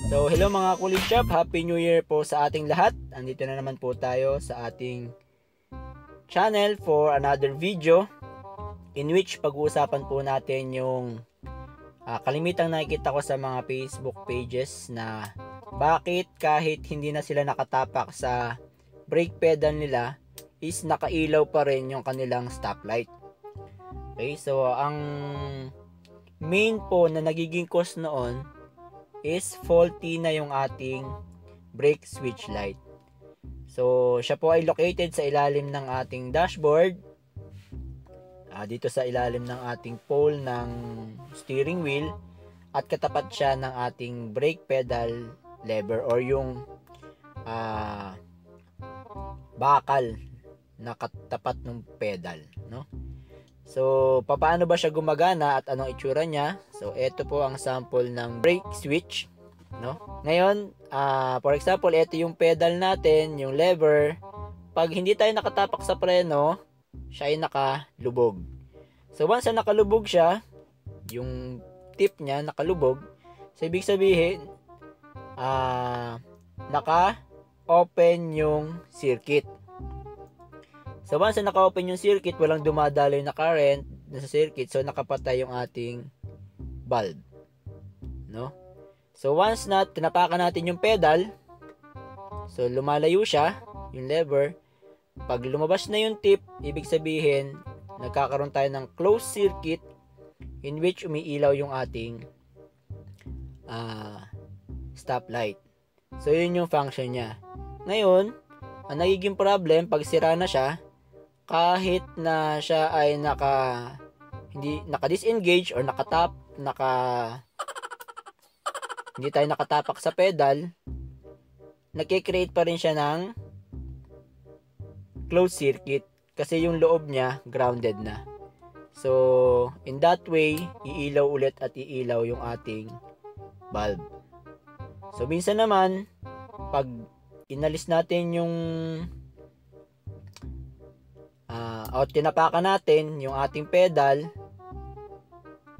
So, hello mga Kulidshop, Happy New Year po sa ating lahat. Andito na naman po tayo sa ating channel for another video in which pag-uusapan po natin yung kalimitang nakikita ko sa mga Facebook pages na bakit kahit hindi na sila nakatapak sa brake pedal nila is nakailaw pa rin yung kanilang stoplight. Okay, so ang main po na nagiging cause noon is faulty na yung ating brake switch light. So, siya po ay located sa ilalim ng ating dashboard. Dito sa ilalim ng ating pole ng steering wheel. At katapat siya ng ating brake pedal lever or yung bakal na katapat ng pedal, no? So, paano ba siya gumagana at anong itsura niya? So, ito po ang sample ng brake switch, no? Ngayon, for example, ito yung pedal natin, yung lever. Pag hindi tayo nakatapak sa preno, siya ay nakalubog. So, once na nakalubog siya, yung tip niya nakalubog, so ibig sabihin, naka-open yung circuit. So once na naka-open yung circuit, walang dumadaloy na current sa circuit, so nakapatay yung ating bulb, no? So once na tinapakan natin yung pedal, so lumalayo siya, yung lever. Pag lumabas na yung tip, ibig sabihin nagkakaroon tayo ng closed circuit in which umiilaw yung ating stoplight. So yun yung function niya. Ngayon, ang nagiging problem pag sira na siya, kahit na siya ay hindi naka-disengage or hindi tayo nakatapak sa pedal, nagki-create pa rin siya ng closed circuit kasi yung loob niya grounded na. So, in that way, iilaw ulit at iilaw yung ating bulb. So, minsan naman, pag inalis natin yung o tinapakan natin yung ating pedal,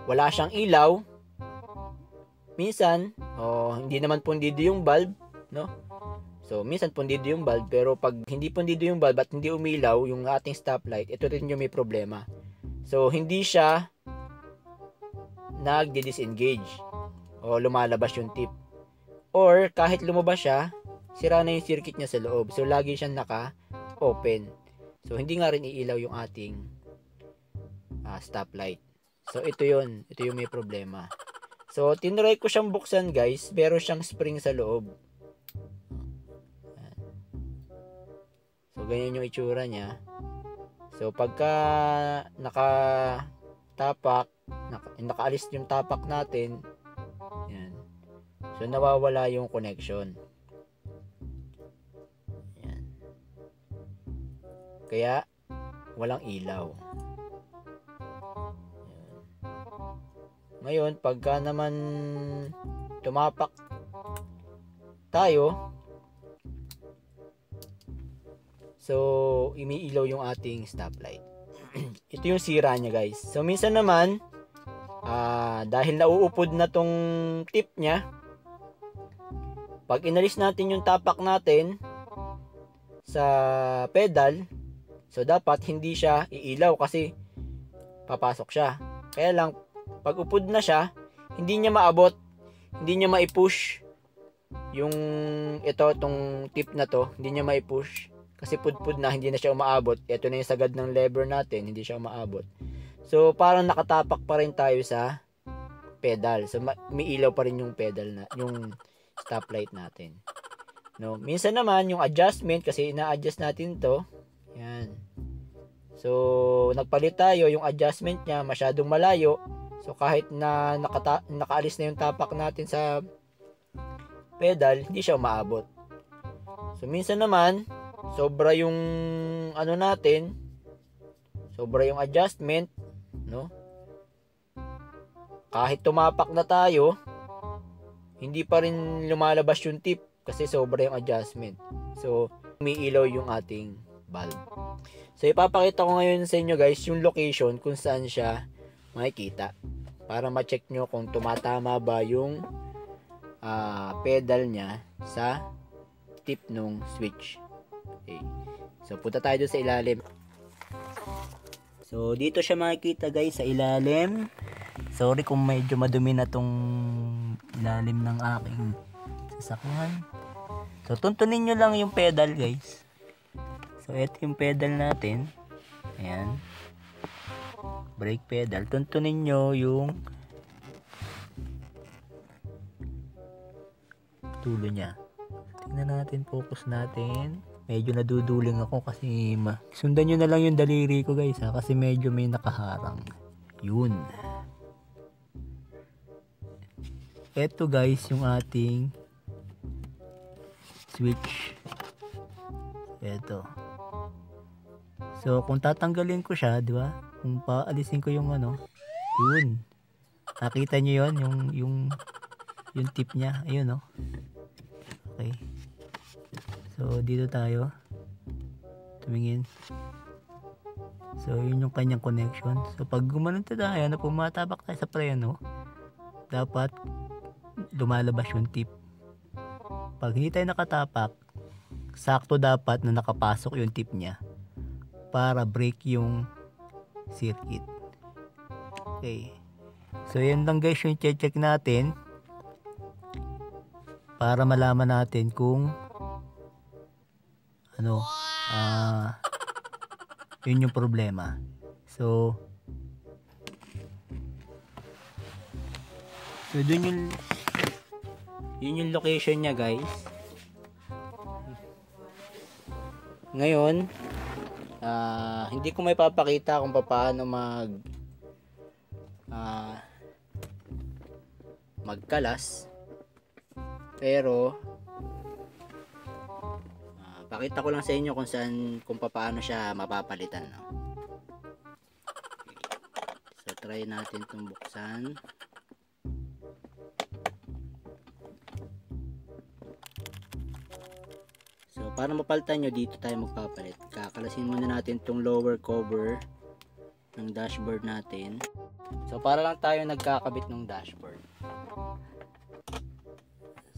wala siyang ilaw. Minsan, hindi naman pundido yung bulb, no? So, minsan pundido yung bulb, pero pag hindi pundido yung bulb at hindi umilaw yung ating stoplight, ito rin yung may problema. So, hindi siya nagdi-disengage o lumalabas yung tip. Or, kahit lumabas siya, sira na yung circuit niya sa loob. So, lagi siyang naka-open. So, hindi nga rin iilaw yung ating stoplight. So, ito yun. Ito yung may problema. So, tinry ko siyang buksan, guys. Meron siyang spring sa loob. So, ganyan yung itsura niya. So, pagka nakaalis yung tapak natin, yan. So, nawawala yung connection. Kaya walang ilaw. Ngayon, pagka naman tumapak tayo, so umiilaw yung ating stoplight. Ito yung sira niya, guys. So minsan naman, dahil nauupod na tong tip niya, pag inalis natin yung tapak natin sa pedal, so dapat hindi siya iilaw kasi papasok siya. Kaya lang, pag upod na siya, hindi niya maabot, hindi niya maipush yung itong tip na to, hindi niya maipush kasi pudpud na, hindi na siya umaabot. Ito na yung sagad ng lever natin, hindi siya umaabot. So parang nakatapak pa rin tayo sa pedal. So umiilaw pa rin yung pedal na, yung stoplight natin. No, minsan naman yung adjustment, kasi ina-adjust natin to. Yan. So, nagpalit tayo, yung adjustment niya masyadong malayo. So, kahit na nakaalis na yung tapak natin sa pedal, hindi siya umaabot. So, minsan naman, sobra yung sobra yung adjustment, no? Kahit tumapak na tayo, hindi pa rin lumalabas yung tip kasi sobra yung adjustment. So, umiilaw yung ating bulb. So, ipapakita ko ngayon sa inyo, guys, yung location kung saan siya makikita para ma-check nyo kung tumatama ba yung pedal niya sa tip nung switch. Okay. So punta tayo doon sa ilalim. So dito siya makikita guys sa ilalim. Sorry kung medyo madumi na tong ilalim ng aking sasakyan. So tuntunin nyo lang yung pedal guys. So ito yung pedal natin. Ayan. Brake pedal. Tuntunin nyo yung tulo niya. Tingnan natin, focus natin. Medyo naduduling ako kasi sundan nyo na lang yung daliri ko guys ha, kasi medyo may nakaharang. Yun. Eto guys yung ating switch. Eto. So kung tatanggalin ko siya, di ba? Kung paalisin ko yung ano, yun. Nakita nyo yun, yung tip niya. Ayun oh. Okay. So dito tayo tumingin. So yun yung kanyang connection. So pag gumanon tayo na pumatabak tayo sa preno, dapat lumalabas yung tip. Pag hindi tayo nakatapak, sakto dapat na nakapasok yung tip niya para break yung circuit. Okay. So yan lang guys yung check natin para malaman natin kung ano, yun yung problema. So dun yun yung location niya guys. Ngayon hindi ko may papakita kung paano magkalas, pero pakita ko lang sa inyo kung paano siya mapapalitan, no? So try natin itong buksan. So para mapalitan nyo, dito tayo magpapalit. Kakalasin muna natin itong lower cover ng dashboard natin. So para lang tayo nagkakabit ng dashboard.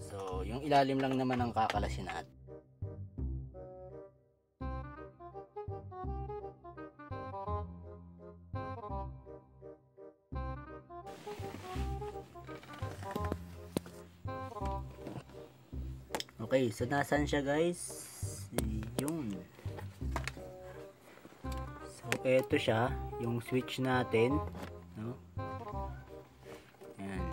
So yung ilalim lang naman ang kakalasin natin. Okay, so nasaan siya guys? Yun. So eto siya, yung switch natin, no? Ayan.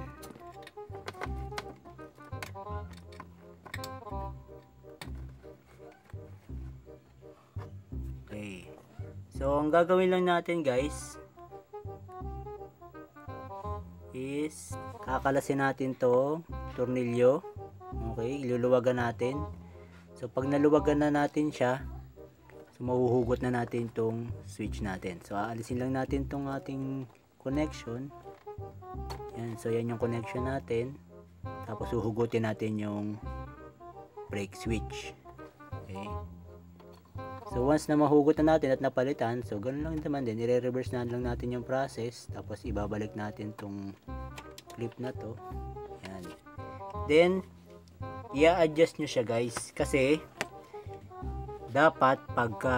Okay. So ang gagawin lang natin guys is kakalasin natin to tornilyo. Okay, iluluwagan natin. So pag naluwagan na natin siya, so mahuhugot na natin tong switch natin. So aalisin lang natin tong ating connection. Yan, so yan yung connection natin. Tapos uhugutin natin yung brake switch. Okay. So once na mahugot na natin at napalitan, so ganoon lang naman din, i-reverse na lang natin yung process. Tapos ibabalik natin tong clip na to. Yan. Then i-adjust nyo siya guys, kasi dapat pagka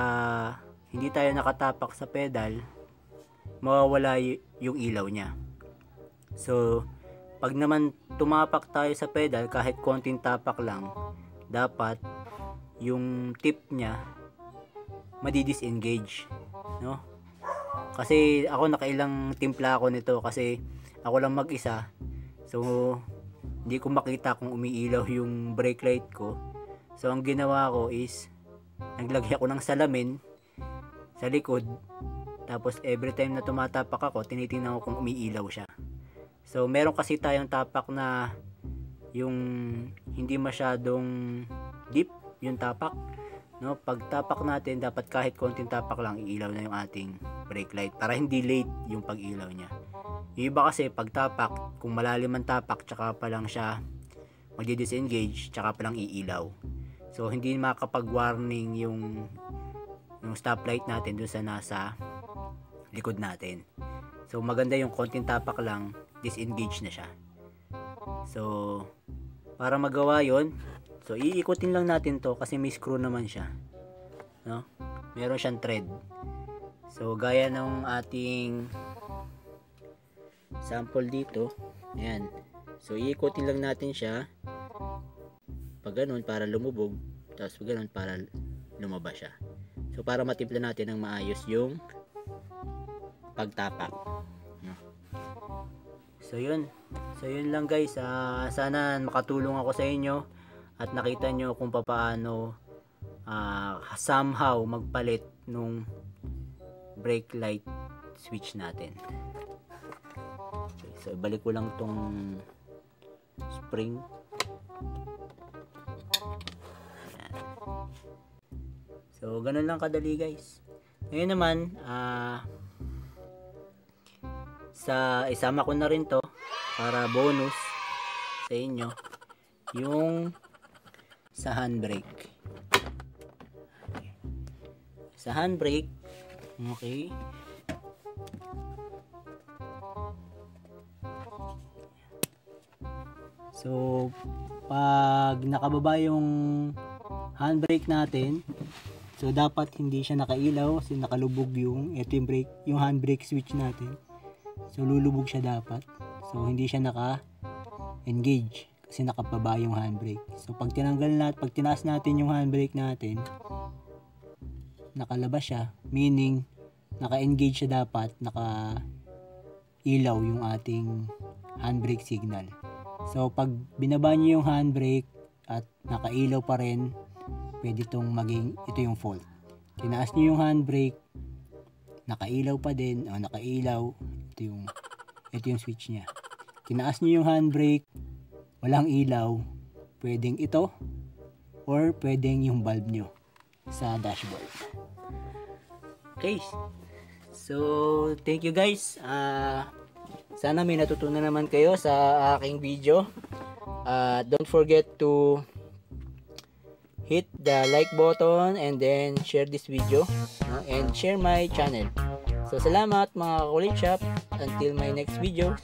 hindi tayo nakatapak sa pedal, mawawala yung ilaw nya. So pag naman tumapak tayo sa pedal, kahit konting tapak lang, dapat yung tip nya madi-disengage, no? Kasi ako nakailang timpla ako nito kasi ako lang mag-isa. So hindi ko makita kung umiilaw yung brake light ko. So ang ginawa ko is naglagay ako ng salamin sa likod. Tapos every time na tumatapak ako, tinitingnan ko kung umiilaw siya. So meron kasi tayong tapak na yung hindi masyadong deep yung tapak, no? Pag tapak natin, dapat kahit konting tapak lang, iilaw na yung ating brake light para hindi late yung pag-ilaw niya. Yung iba kasi pag tapak, kung malalim ang tapak, tsaka pa lang siya magdi-disengage, tsaka pa lang iilaw. So hindi makakapag-warning yung stoplight natin dun sa nasa likod natin. So maganda yung konting tapak lang, disengage na siya. So para magawa yon, so iikutin lang natin to kasi may screw naman siya, no? Meron siyang thread. So gaya ng ating sample dito, ayan. So iikutin lang natin siya pag ganun para lumubog, tapos pag ganun para lumabas siya. So para matimpla natin ng maayos yung pagtapak, no? So yun lang guys. Sana makatulong ako sa inyo at nakita nyo kung paano somehow magpalit nung brake light switch natin. Okay, so ibalik ko lang tong spring. Ayan. So ganun lang kadali guys. Ngayon naman isama ko na rin to para bonus sa inyo yung sa handbrake. Sa handbrake, okay. So pag nakababa yung handbrake natin, so dapat hindi siya nakailaw kasi nakalubog yung handbrake switch natin. So lulubog siya dapat. So hindi siya naka-engage kasi nakababa yung handbrake. So pag tinaas natin yung handbrake natin, nakalabas siya, meaning naka-engage siya dapat, naka-ilaw yung ating handbrake signal. So pag binaba niyo yung handbrake at nakailaw pa rin, pwede itong ito yung fault. Tinaas niyo yung handbrake, nakailaw pa din, nakailaw, ito yung switch niya. Tinaas niyo yung handbrake, walang ilaw, pwedeng ito or pwedeng yung bulb nyo sa dashboard. Okay, so thank you guys. Sana may natutunan naman kayo sa aking video. Don't forget to hit the like button and then share this video, and share my channel. So salamat mga Kakulit Shop. Until my next video.